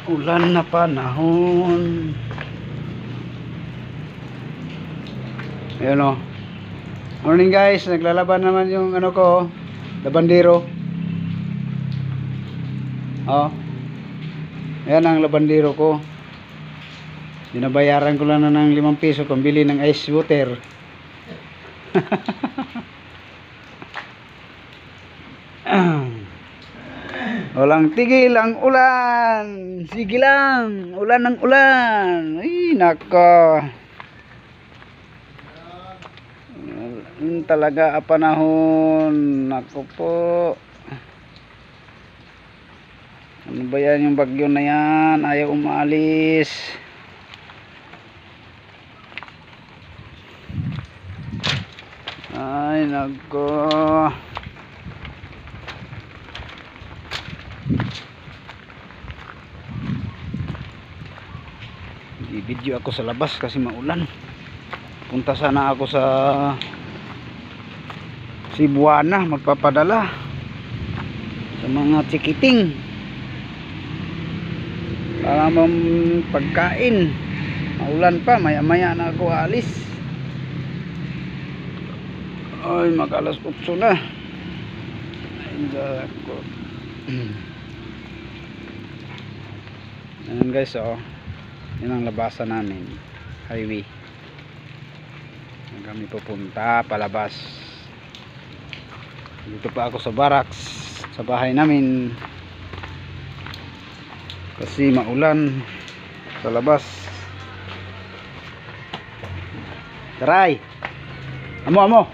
Ulan na panahon. Ayun o. Morning guys, naglalaban naman yung ano ko, labandero. Oh. Ayan ang labandero ko. Binabayaran ko lang na ng 5 piso pambili ng ice water. Walang tigil ang ulan. Sige lang, ulan ng ulan. Ay nako. Yun talaga ang panahon. Nako po. Ano ba yan yung bagyo na yan? Ayaw umalis. Ay nako. Video ako sa labas kasi maulan. Punta sana ako sa Cebuana, magpapadala sa mga chikiting para pagkain. Maulan pa, maya maya na ako alis. Ay mag-alas 8 na. Ay dako. Ayan guys, oh. Yan ang labasan namin, highway. Kami pupunta palabas. Dito pa ako sa barracks, sa bahay namin, kasi maulan sa labas. Taray, amo.